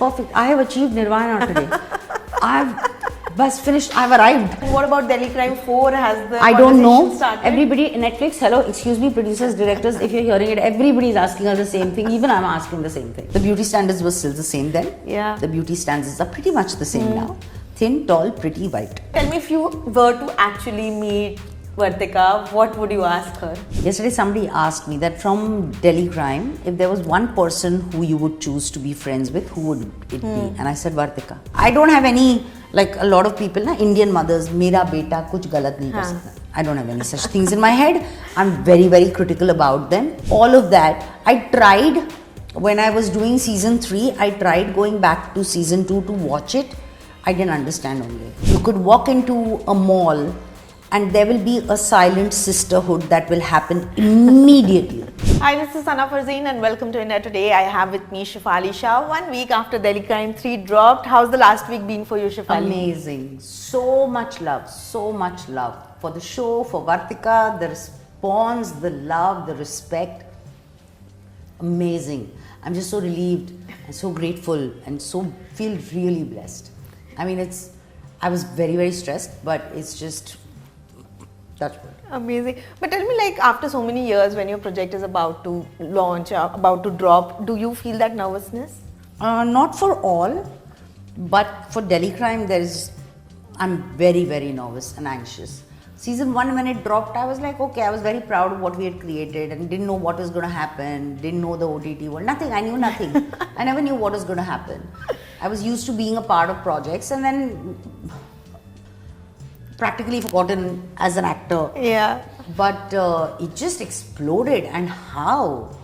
perfect. I have achieved nirvana today. I've bus finished. I've arrived. What about Delhi Crime 4? Has the I don't know. conversation started? Everybody, Netflix, hello, excuse me, producers, directors, if you're hearing it, everybody is asking us the same thing. Even I'm asking the same thing. The beauty standards were still the same then. Yeah. The beauty standards are pretty much the same now. Thin, tall, pretty, white. Tell me, if you were to actually meet Vartika, what would you ask her? Yesterday somebody asked me that from Delhi Crime, if there was one person who you would choose to be friends with, who would it be? And I said Vartika. I don't have any, like a lot of people, Indian mothers, mera beta kuch galat nahi kar sakta. I don't have any such things in my head. I'm very, very critical about them. All of that. I tried, when I was doing season 3, I tried going back to season 2 to watch it. I didn't understand only. You could walk into a mall and there will be a silent sisterhood that will happen immediately. Hi, this is Sana Farzeen and welcome to India Today. I have with me Shefali Shah. 1 week after Delhi Crime 3 dropped, how's the last week been for you, Shefali? Amazing. So much love for the show, for Vartika, the response, the love, the respect. Amazing. I'm just so relieved and so grateful and so feel really blessed. I mean, I was very, very stressed, but it's just, that's good. Amazing. But tell me, like, after so many years, when your project is about to launch, about to drop, do you feel that nervousness? Not for all, but for Delhi Crime, I'm very, very nervous and anxious. Season 1, when it dropped, I was like, okay, I was very proud of what we had created and didn't know what was going to happen, didn't know the OTT world, nothing, I knew nothing. I never knew what was going to happen. I was used to being a part of projects and then practically forgotten as an actor. Yeah. But it just exploded, and how?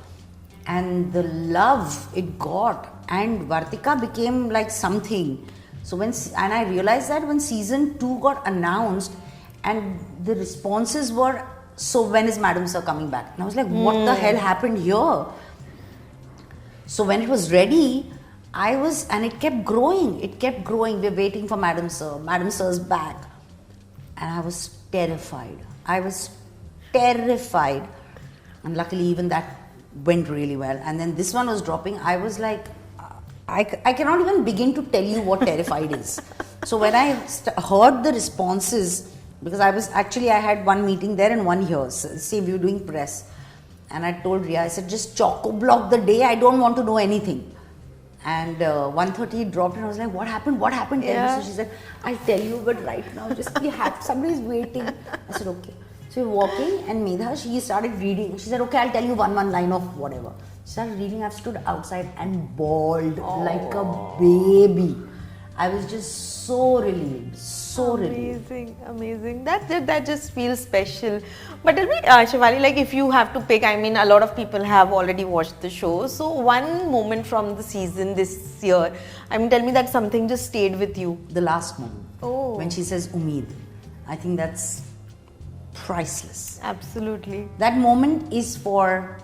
And the love it got, and Vartika became like something. So and I realized that when season 2 got announced, and the responses were, so when is Madam Sir coming back? And I was like, what the hell happened here? So when it was ready, and it kept growing. We're waiting for Madam Sir. Madam Sir's back. And I was terrified. And luckily even that went really well. And then this one was dropping. I was like, I cannot even begin to tell you what terrified is. So when I heard the responses, because I had one meeting there and one here. Say we were doing press. And I told Ria, I said, just choco-block the day. I don't want to know anything. And 1:30 dropped and I was like, what happened? Tell me. So she said, I'll tell you, but right now somebody's waiting. I said, okay. So we're walking and Medha, she started reading. She said, okay, I'll tell you one line of whatever. She started reading. I've stood outside and bawled like a baby. I was just so relieved. Amazing. That just feels special. But tell me, Shefali, like if you have to pick, I mean, a lot of people have already watched the show. So one moment from the season this year, I mean, tell me that something just stayed with you. The last moment. Oh. When she says Umeed. I think that's priceless. Absolutely. That moment is for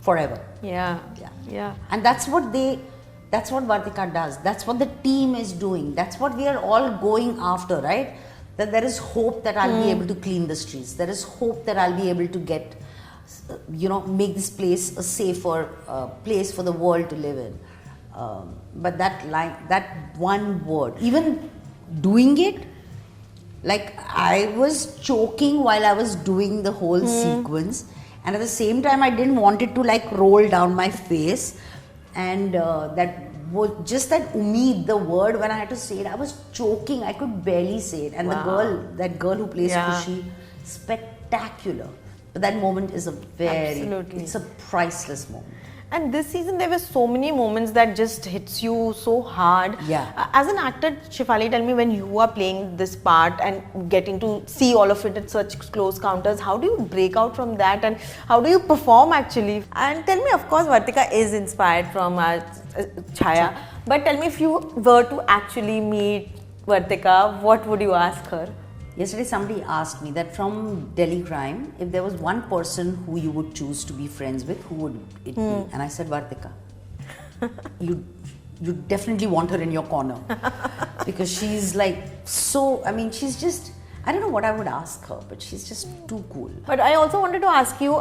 forever. Yeah. And that's what Vartika does. That's what the team is doing. That's what we are all going after, right? That there is hope that I'll be able to clean the streets. There is hope that I'll be able to get, make this place a safer place for the world to live in. But that one word, even doing it, like I was choking while I was doing the whole sequence. And at the same time, I didn't want it to like roll down my face. And that Umeed, the word, when I had to say it, I was choking. I could barely say it. And that girl who plays Khushi, spectacular. But that moment is it's a priceless moment. And this season, there were so many moments that just hits you so hard. Yeah. As an actor, Shefali, tell me, when you are playing this part and getting to see all of it at such close counters, how do you break out from that and how do you perform actually? And tell me, of course, Vartika is inspired from Chhaya. But tell me, if you were to actually meet Vartika, what would you ask her? Yesterday somebody asked me that from Delhi Crime, if there was one person who you would choose to be friends with, who would it be? And I said Vartika. You definitely want her in your corner. Because she's like she's just, I don't know what I would ask her, but she's just too cool. But I also wanted to ask you,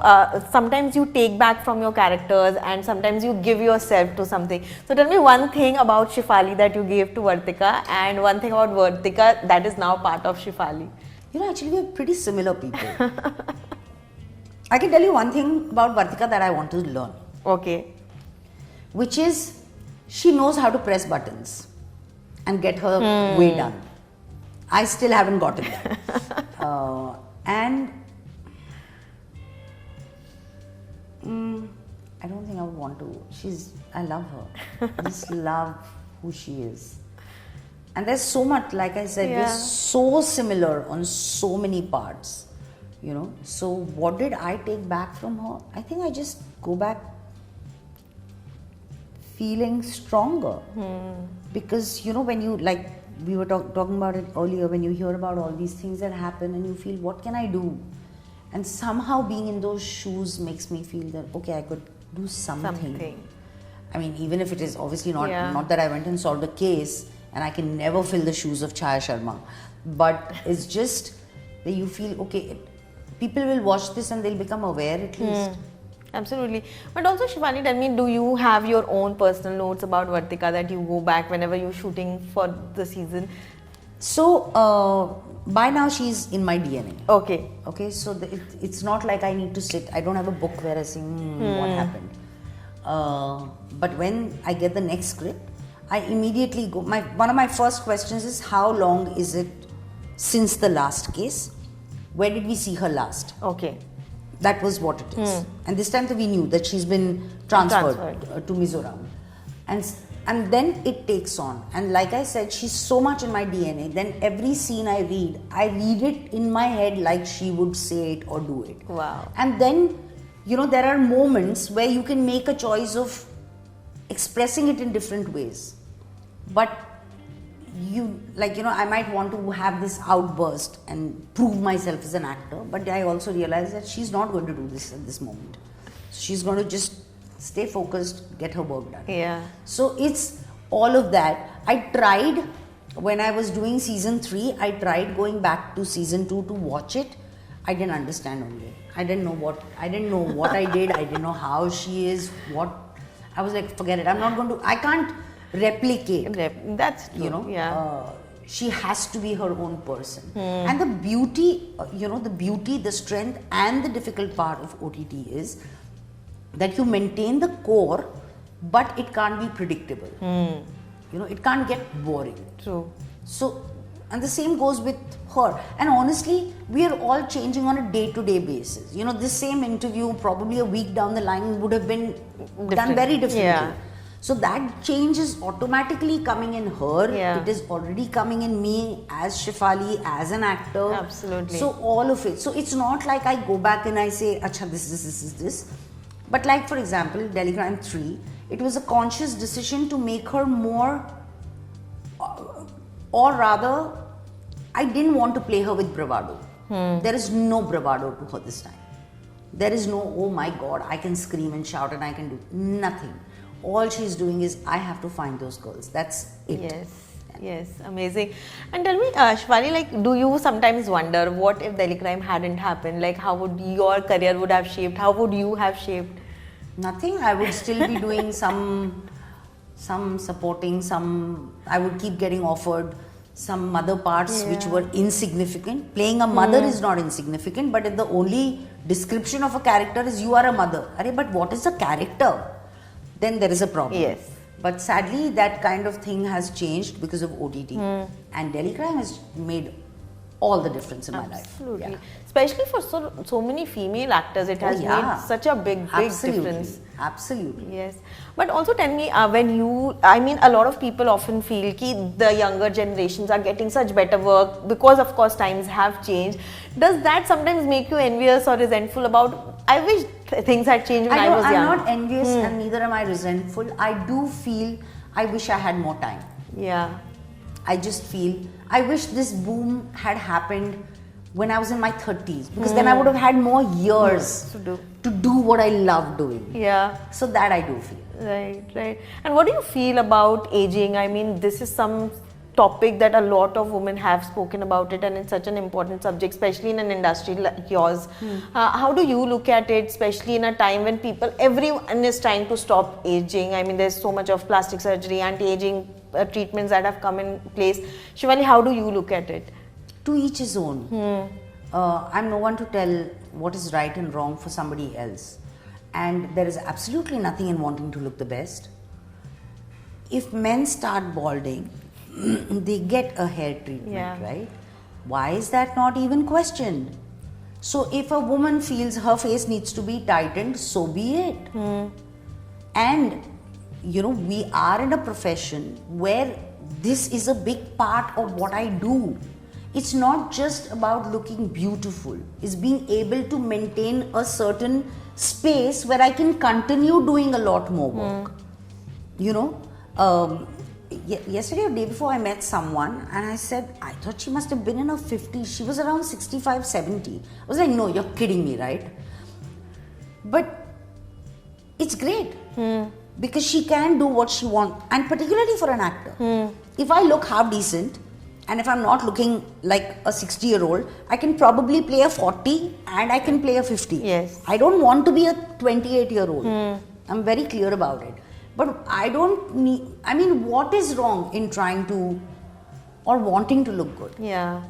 sometimes you take back from your characters and sometimes you give yourself to something. So tell me one thing about Shefali that you gave to Vartika and one thing about Vartika that is now part of Shefali. You know, actually, we're pretty similar people. I can tell you one thing about Vartika that I want to learn, Okay. which is she knows how to press buttons and get her way done. I still haven't gotten that. And I don't think I would want to. I love her. I just love who she is. And there's so much, like I said, we're Yeah. so similar on so many parts, you know. So what did I take back from her? I think I just go back feeling stronger. Because, you know, when you, like we were talking about it earlier, when you hear about all these things that happen and you feel, what can I do? And somehow being in those shoes makes me feel that, okay, I could do something. I mean, even if it is obviously not that I went and solved a case and I can never fill the shoes of Chaya Sharma, but it's just that you feel, okay, people will watch this and they'll become aware at least. Absolutely. But also, Shefali, tell me, do you have your own personal notes about Vartika that you go back whenever you're shooting for the season? So, by now she's in my DNA. Okay. Okay, so it's not like I need to sit. I don't have a book where I say, what happened. But when I get the next script, I immediately go. One of my first questions is, how long is it since the last case? Where did we see her last? Okay. That was what it is. And this time we knew that she's been transferred. To Mizoram. And then it takes on. And like I said, she's so much in my DNA. Then every scene I read it in my head like she would say it or do it. Wow. And then, you know, there are moments where you can make a choice of expressing it in different ways. But you, like, you know, I might want to have this outburst and prove myself as an actor, but I also realize that she's not going to do this at this moment. So she's going to just stay focused, get her work done. Yeah. So it's all of that. I tried, when I was doing season 3, I tried going back to season 2 to watch it. I didn't understand only. I didn't know what I did. I didn't know how she is, I was like, forget it. I can't replicate. That's true. You know, yeah. she has to be her own person. And the beauty, the strength and the difficult part of OTT is that you maintain the core, but it can't be predictable. You know, it can't get boring. True. So, and the same goes with her. And honestly, we are all changing on a day-to-day basis. You know, this same interview probably a week down the line would have been done very differently. Yeah. So that change is automatically coming in her. Yeah. It is already coming in me as Shefali, as an actor. Absolutely. So all of it. So it's not like I go back and I say, acha, this. But like, for example, Delhi Crime 3, it was a conscious decision to make her more, or rather, I didn't want to play her with bravado. There is no bravado to her this time. There is no, oh my God, I can scream and shout and I can do nothing. All she's doing is, I have to find those girls. That's it. Yes, amazing. And tell me, Shefali, like, do you sometimes wonder what if Delhi Crime hadn't happened? Like, how would your career would have shaped? How would you have shaped? Nothing. I would still be doing some supporting, I would keep getting offered some mother parts which were insignificant. Playing a mother is not insignificant, but if the only description of a character is you are a mother, but what is a character? Then there is a problem. Yes. But sadly, that kind of thing has changed because of OTT. And Delhi Crime has made all the difference in my life. Absolutely. Yeah. Especially for so many female actors, it has made such a big difference. Absolutely. Yes. But also tell me, a lot of people often feel that the younger generations are getting such better work because, of course, times have changed. Does that sometimes make you envious or resentful about, I wish things had changed when I was young? I'm not envious and neither am I resentful. I do feel I wish I had more time. Yeah. I just feel, I wish this boom had happened when I was in my 30s, because then I would have had more years to do what I love doing. Yeah. So that I do feel. Right. And what do you feel about aging? I mean, this is topic that a lot of women have spoken about it, and it's such an important subject, especially in an industry like yours. How do you look at it, especially in a time when everyone is trying to stop aging? I mean, there's so much of plastic surgery, anti-aging treatments that have come in place. Shivali, how do you look at it? To each his own. I'm no one to tell what is right and wrong for somebody else. And there is absolutely nothing in wanting to look the best. If men start balding, they get a hair treatment, right? Why is that not even questioned? So if a woman feels her face needs to be tightened, so be it. And we are in a profession where this is a big part of what I do. It's not just about looking beautiful. It's being able to maintain a certain space where I can continue doing a lot more work. Yesterday or day before, I met someone and I said, I thought she must have been in her 50s. She was around 65, 70. I was like, no, you're kidding me, right? But it's great because she can do what she wants, and particularly for an actor. If I look half decent and if I'm not looking like a 60-year-old, I can probably play a 40 and I can play a 50. Yes. I don't want to be a 28-year-old. I'm very clear about it. But I don't need, what is wrong in trying to or wanting to look good? Yeah.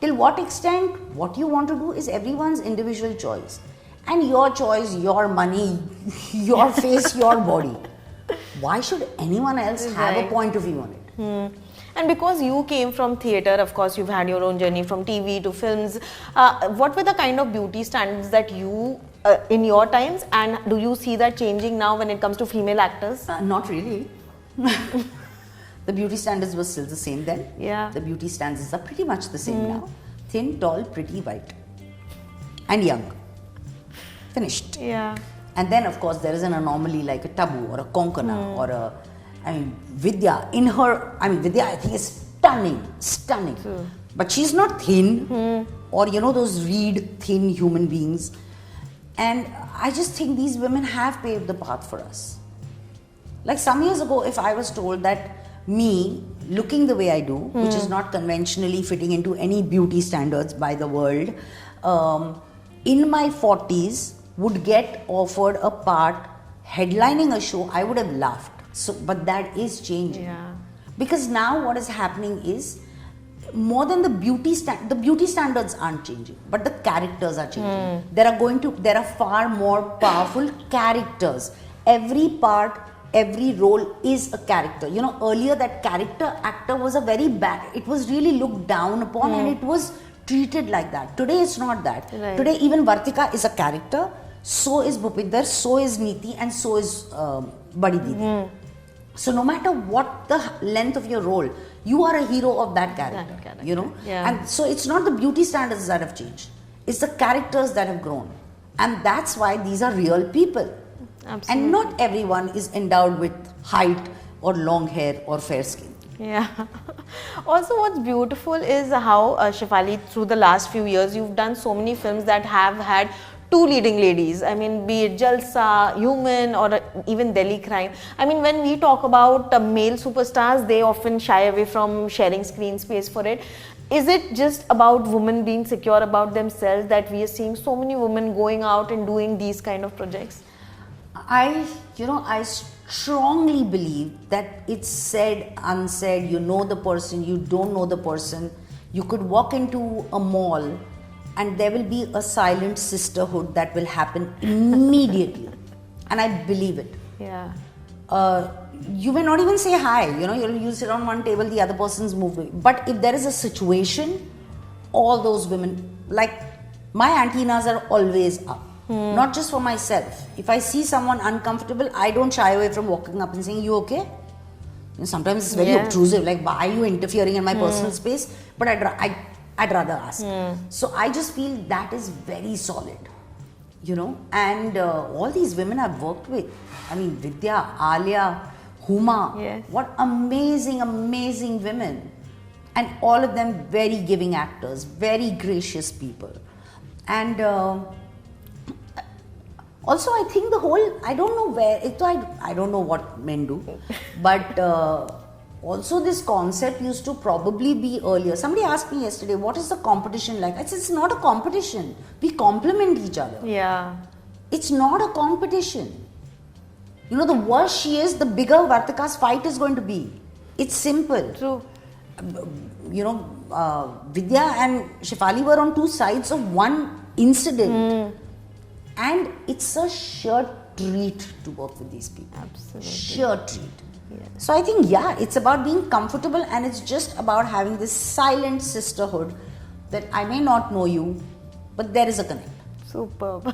Till what extent what you want to do is everyone's individual choice. And your choice, your money, your face, your body. Why should anyone else have a point of view on it? And because you came from theatre, of course, you've had your own journey from TV to films. What were the kind of beauty standards that you, in your times, and do you see that changing now when it comes to female actors? Not really. The beauty standards were still the same then. Yeah. The beauty standards are pretty much the same now. Thin, tall, pretty, white. And young. Finished. Yeah. And then, of course, there is an anomaly like a Tabu or a Konkona or a, Vidya. Vidya, I think, is stunning. True. But she's not thin or, those reed thin human beings. And I just think these women have paved the path for us. Like some years ago, if I was told that me, looking the way I do, which is not conventionally fitting into any beauty standards by the world, in my 40s would get offered a part headlining a show, I would have laughed. But that is changing. Yeah. Because now what is happening is, more than the beauty standards aren't changing, but the characters are changing. There are far more powerful characters. Every part, every role is a character. Earlier that character actor was it was really looked down upon and it was treated like that. Today it's not that. Right. Today even Vartika is a character, so is Bhupinder, so is Neeti, and so is Badi Didi. So no matter what the length of your role, you are a hero of that character, Yeah. And so it's not the beauty standards that have changed. It's the characters that have grown. And that's why these are real people. Absolutely. And not everyone is endowed with height or long hair or fair skin. Yeah. Also, what's beautiful is how, Shefali, through the last few years, you've done so many films that have had two leading ladies. Be it Jalsa, Human, or even Delhi Crime. When we talk about male superstars, they often shy away from sharing screen space for it. Is it just about women being secure about themselves that we are seeing so many women going out and doing these kind of projects? I strongly believe that it's said, unsaid, you know the person, you don't know the person. You could walk into a mall and there will be a silent sisterhood that will happen immediately. And I believe it. Yeah. You may not even say hi, you sit on one table, the other person's moved away. But if there is a situation, all those women, like my antennas are always up. Not just for myself. If I see someone uncomfortable, I don't shy away from walking up and saying, you okay? Sometimes it's very obtrusive, like why are you interfering in my personal space? But I'd rather ask. So I just feel that is very solid, and all these women I've worked with, Vidya, Alia, Huma, what amazing women, and all of them very giving actors, very gracious people. And also I think the whole, I don't know where, I don't know what men do, but Also, this concept used to probably be earlier. Somebody asked me yesterday, what is the competition like? I said, it's not a competition. We complement each other. Yeah. It's not a competition. You know, the worse she is, the bigger Vartika's fight is going to be. It's simple. True. You know, Vidya and Shefali were on two sides of one incident. And it's a sheer treat to work with these people. Absolutely. Sheer treat. Yes. So I think, yeah, it's about being comfortable, and it's just about having this silent sisterhood that I may not know you, but there is a connect. Superb.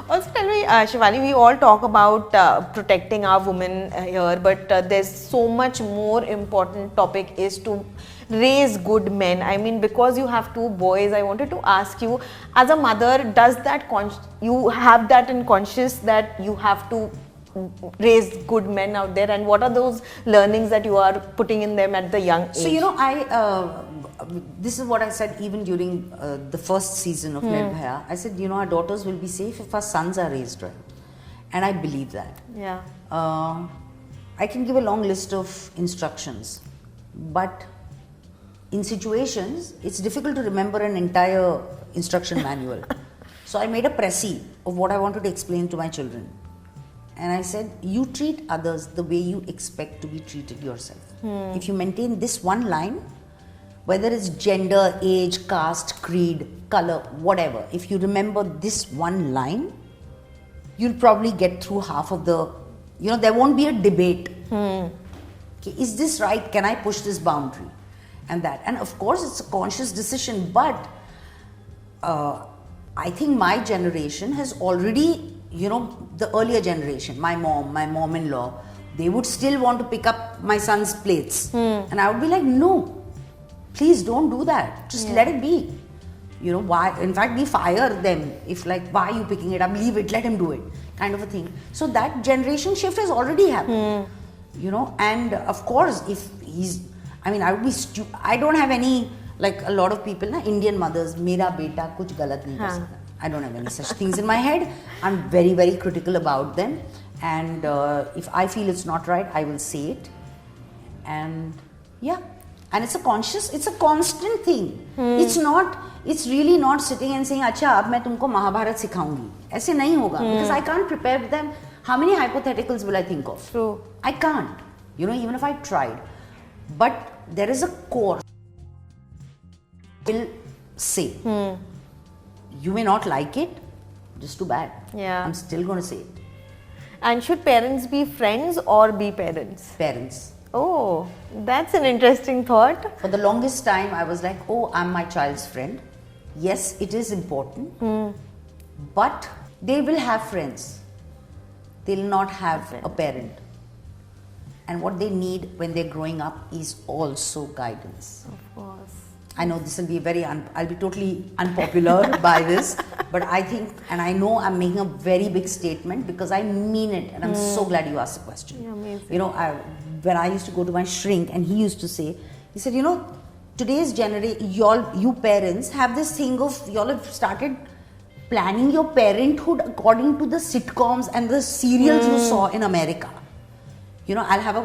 Also, tell me, Shivani, we all talk about protecting our women here, but there's so much more important topic is to raise good men. I mean, because you have two boys, I wanted to ask you, as a mother, does that you have that in conscious that you have to raise good men out there, and what are those learnings that you are putting in them at the young age? So, you know, this is what I said even during the first season of Nirbhaya. I said, you know, our daughters will be safe if our sons are raised right. And I believe that. Yeah. I can give a long list of instructions, but in situations, it's difficult to remember an entire instruction manual. So I made a précis of what I wanted to explain to my children. And I said, you treat others the way you expect to be treated yourself. If you maintain this one line, whether it's gender, age, caste, creed, color, whatever, if you remember this one line, you'll probably get through half of the, you know, there won't be a debate. Okay, is this right? Can I push this boundary? And that. And of course, it's a conscious decision, but I think my generation has already, you know, the earlier generation, my mom-in-law, they would still want to pick up my son's plates. And I would be like, no, please don't do that. Just let it be. You know, why? In fact, we fire them if like, why are you picking it up? Leave it, let him do it, kind of a thing. So that generation shift has already happened. You know, and of course, if he's, I mean, I would be I don't have any, like a lot of people, Indian mothers, mera beta kuch galat nahi kar sakta. I don't have any such things in my head. I'm very, very critical about them. And if I feel it's not right, I will say it. And yeah. And it's a constant thing. It's really not sitting and saying, अच्छा अब मैं तुमको महाभारत सिखाऊंगी. ऐसे नहीं होगा. Because I can't prepare them. How many hypotheticals will I think of? True. I can't. You know, even if I tried. But there is a core. Will say. You may not like it. Just too bad. Yeah. I'm still going to say it. And should parents be friends or be parents? Parents. Oh, that's an interesting thought. For the longest time, I was like, oh, I'm my child's friend. Yes, it is important. But they will have friends. They'll not have a parent. And what they need when they're growing up is also guidance. Of course. I know this will be I'll be totally unpopular by this, but I think, and I know I'm making a very big statement because I mean it, and I'm so glad you asked the question. Yeah, amazing. You know, when I used to go to my shrink, and he used to say, he said, you know, today's generation, you parents have this thing of, y'all have started planning your parenthood according to the sitcoms and the serials you saw in America. You know, I'll have a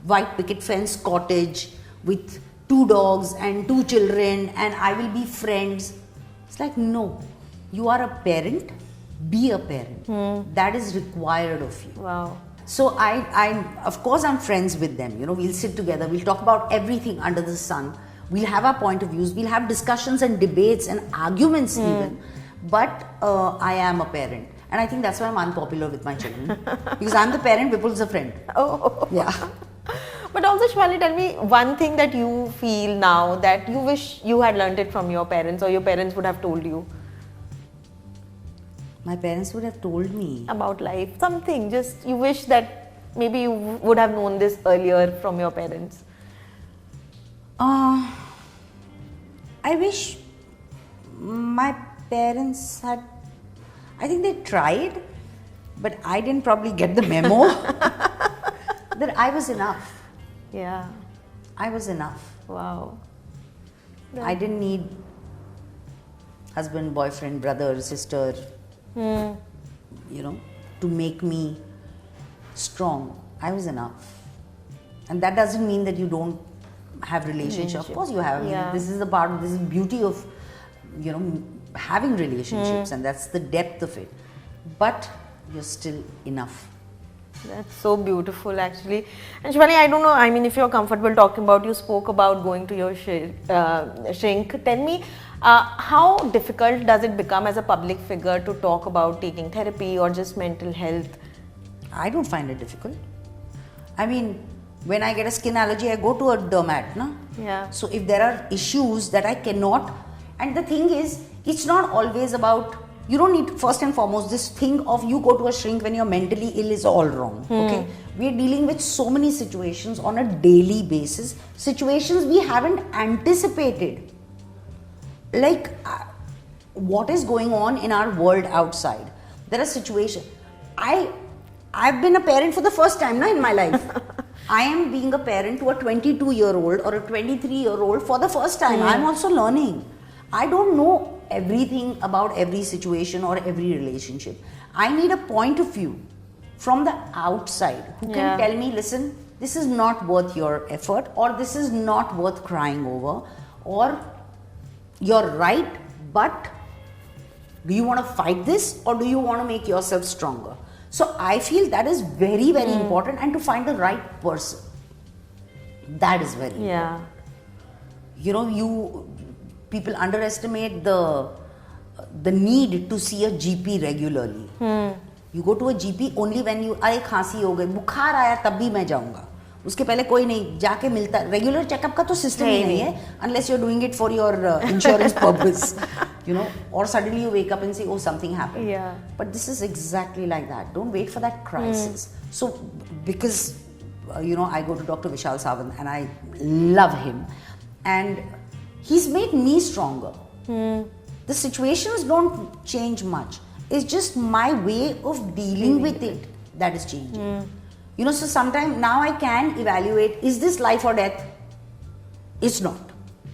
white picket fence cottage with 2 dogs and 2 children, and I will be friends. It's like, no, you are a parent, be a parent. That is required of you. Wow. So I of course I'm friends with them. You know, we'll sit together, we'll talk about everything under the sun. We'll have our point of views, we'll have discussions and debates and arguments even. But I am a parent. And I think that's why I'm unpopular with my children. Because I'm the parent, Vipul's the friend. Oh. Yeah. But also, Shivani, tell me one thing that you feel now that you wish you had learned it from your parents, or your parents would have told you. My parents would have told me. About life. Something, just you wish that maybe you would have known this earlier from your parents. I wish my parents had, I think they tried, but I didn't probably get the memo that I was enough. Yeah. I was enough. Wow. I didn't need husband, boyfriend, brother, sister, you know, to make me strong. I was enough. And that doesn't mean that you don't have relationship. Of course you have. I mean, Yeah. this is the part, this is beauty of, you know, having relationships, and that's the depth of it. But you're still enough. That's so beautiful, actually. And Shivani, I don't know, I mean, if you're comfortable talking about, you spoke about going to your shrink. Tell me, how difficult does it become as a public figure to talk about taking therapy or just mental health? I don't find it difficult. I mean, when I get a skin allergy, I go to a dermat, no? Yeah. So if there are issues that I cannot, and the thing is, it's not always about, you don't need, first and foremost, this thing of you go to a shrink when you're mentally ill is all wrong. Okay, we're dealing with so many situations on a daily basis, situations we haven't anticipated, like what is going on in our world outside. There are situations, I've been a parent for the first time in my life. I am being a parent to a 22-year-old or a 23-year-old for the first time. I'm also learning. I don't know everything about every situation or every relationship. I need a point of view from the outside who can tell me, listen, this is not worth your effort, or this is not worth crying over, or you're right, but do you want to fight this or do you want to make yourself stronger? So I feel that is very, very important, and to find the right person. That is very important. You know, people underestimate the need to see a GP regularly. You go to a GP only when you, अरे खांसी हो गई, बुखार आया तब भी मैं जाऊंगा. उसके पहले कोई नहीं जाके मिलता. रेगुलर चेकअप का तो सिस्टम ही नहीं है, unless you're doing it for your insurance purpose, you know, or suddenly you wake up and say, oh, something happened. Yeah. But this is exactly like that. Don't wait for that crisis. So because you know, I go to Dr. Vishal Sawant and I love him, and he's made me stronger. The situations don't change much. It's just my way of dealing with it that is changing. You know, so sometimes now I can evaluate, is this life or death? It's not.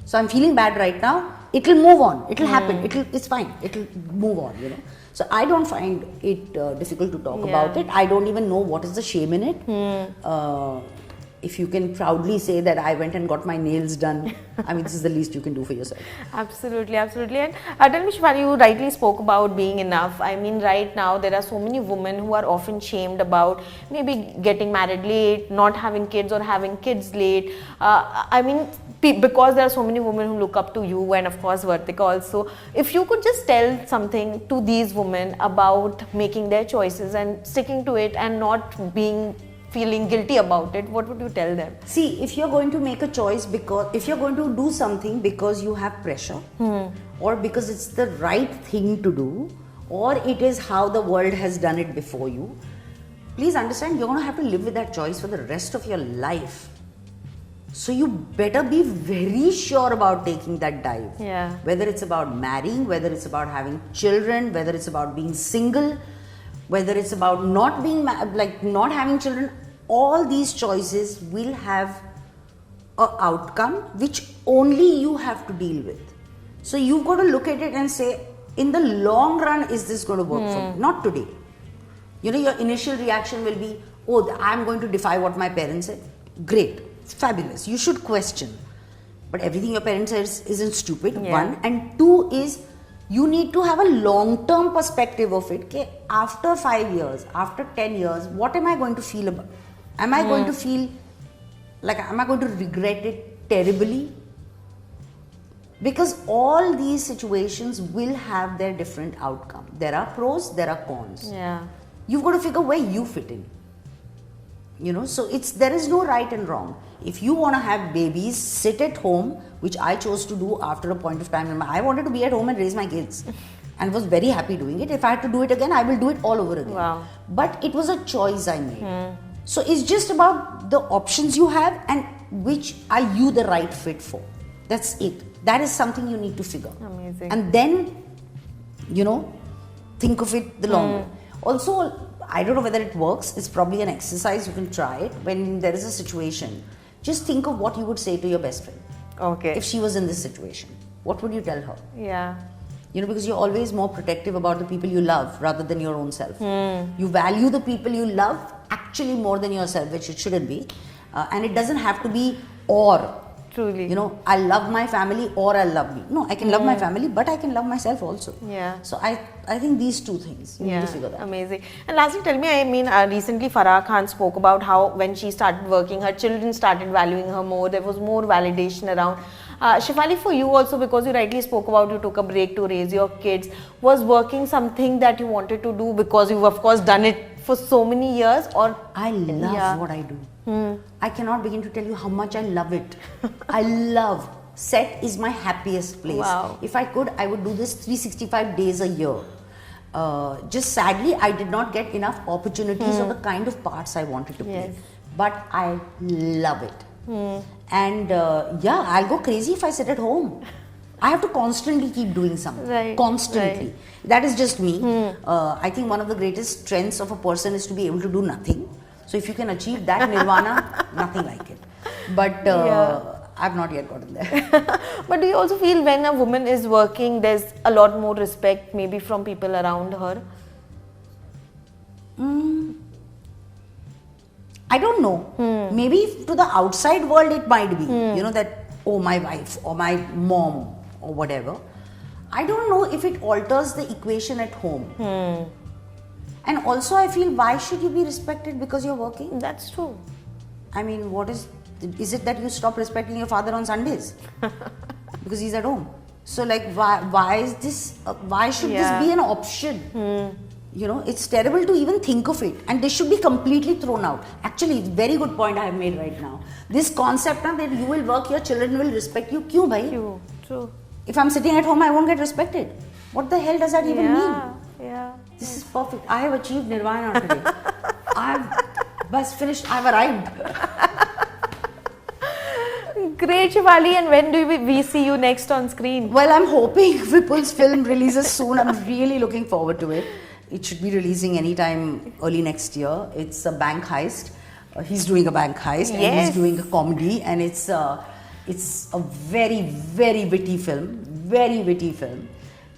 So I'm feeling bad right now. It'll move on. It'll happen. It's fine. It'll move on, you know. So I don't find it difficult to talk about it. I don't even know what is the shame in it. If you can proudly say that I went and got my nails done, I mean, this is the least you can do for yourself. Absolutely, absolutely. And tell me, Shivani, you rightly spoke about being enough. I mean, right now there are so many women who are often shamed about maybe getting married late, not having kids, or having kids late. I mean, because there are so many women who look up to you, and of course Vartika also. If you could just tell something to these women about making their choices and sticking to it and not feeling guilty about it, what would you tell them? See, if you're going to make a choice, because if you're going to do something because you have pressure, or because it's the right thing to do, or it is how the world has done it before you, please understand you're going to have to live with that choice for the rest of your life. So you better be very sure about taking that dive. Yeah. Whether it's about marrying, whether it's about having children, whether it's about being single, whether it's about not being not having children, all these choices will have an outcome which only you have to deal with. So you've got to look at it and say, in the long run, is this going to work for me? Not today. You know, your initial reaction will be, oh, I'm going to defy what my parents said. Great, it's fabulous. You should question. But everything your parents says isn't stupid, one. And two is, you need to have a long-term perspective of it. Okay? After 5 years, after 10 years, what am I going to feel about? Am I going to feel like, am I going to regret it terribly? Because all these situations will have their different outcome. There are pros, there are cons. Yeah. You've got to figure where you fit in. You know, so there is no right and wrong. If you want to have babies, sit at home, which I chose to do after a point of time. I wanted to be at home and raise my kids, and was very happy doing it. If I had to do it again, I will do it all over again. Wow. But it was a choice I made. So it's just about the options you have and which are you the right fit for. That's it. That is something you need to figure. Amazing. And then, you know, think of it the long way. Also, I don't know whether it works. It's probably an exercise. You can try it. When there is a situation, just think of what you would say to your best friend. Okay. If she was in this situation, what would you tell her? Yeah. You know, because you're always more protective about the people you love rather than your own self. You value the people you love actually more than yourself, which it shouldn't be. and it doesn't have to be or. Truly. You know, I love my family or I love me. No, I can love my family, but I can love myself also. Yeah. So I think these two things, you need to figure that. Amazing. And lastly, tell me, I mean, recently Farah Khan spoke about how when she started working, her children started valuing her more. There was more validation around. Shefali, for you also, because you rightly spoke about you took a break to raise your kids, was working something that you wanted to do because you've of course done it for so many years, or I love what I do. I cannot begin to tell you how much I love it. I love set is my happiest place. Wow. If I could, I would do this 365 days a year. Just sadly, I did not get enough opportunities of the kind of parts I wanted to play. Yes. But I love it. And yeah, I'll go crazy if I sit at home. I have to constantly keep doing something. Right, Constantly. right. That is just me. I think one of the greatest strengths of a person is to be able to do nothing. So if you can achieve that nirvana, nothing like it. But I've not yet gotten there. but do you also feel when a woman is working, there's a lot more respect maybe from people around her? I don't know. Maybe to the outside world it might be. You know, that, oh, my wife or my mom or whatever. I don't know if it alters the equation at home. And also I feel, why should you be respected because you're working? That's true. I mean, what is it that you stop respecting your father on Sundays? Because he's at home. So like, why is this, why should this be an option? You know, it's terrible to even think of it, and this should be completely thrown out. Actually, it's a very good point I have made right now. This concept that you will work, your children will respect you. Kyun bhai? True. If I'm sitting at home, I won't get respected. What the hell does that even mean? Yeah. This is perfect. I have achieved nirvana today. I've finished. I've arrived. Great, Shefali. And when do we see you next on screen? Well, I'm hoping Vipul's film releases soon. I'm really looking forward to it. It should be releasing anytime early next year. It's a bank heist. He's doing a bank heist and he's doing a comedy, and it's a very, very witty film. Very witty film.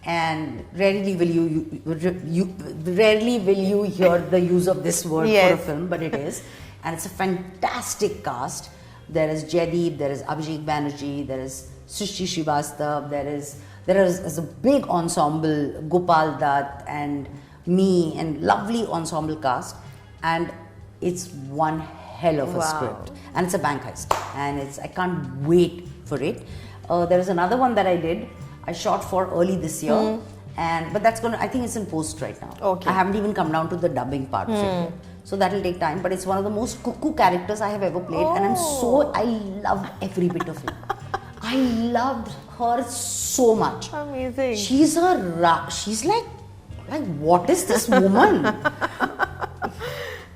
And rarely will you hear the use of this word for a film, but it is. And it's a fantastic cast. There is Jaideep, there is Abhishek Banerjee, there is Srishti Srivastav, there is a big ensemble, Gopal Dutt and me, and lovely ensemble cast. And it's one hell of a script. And it's a bank heist. And I can't wait for it. There is another one that I did. I shot for early this year, but that's I think it's in post right now. Okay. I haven't even come down to the dubbing part of it yet. So that will take time, but it's one of the most cuckoo characters I have ever played, and I love every bit of it. I loved her so much. Amazing. She's like, what is this woman?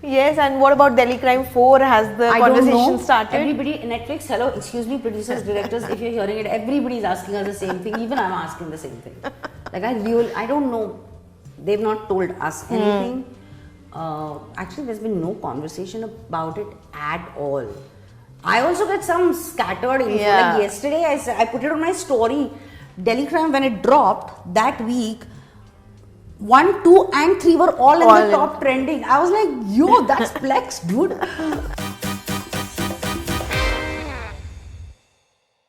Yes, and what about Delhi Crime 4? Has the conversation started? Everybody, Netflix, hello, excuse me, producers, directors, if you're hearing it, everybody's asking us the same thing. Even I'm asking the same thing. Like, I don't know. They've not told us anything. Actually, there's been no conversation about it at all. I also get some scattered info. Yeah. Like yesterday, I put it on my story. Delhi Crime, when it dropped that week, 1, 2 and 3 were all in the top trending. I was like, yo, that's flex, dude.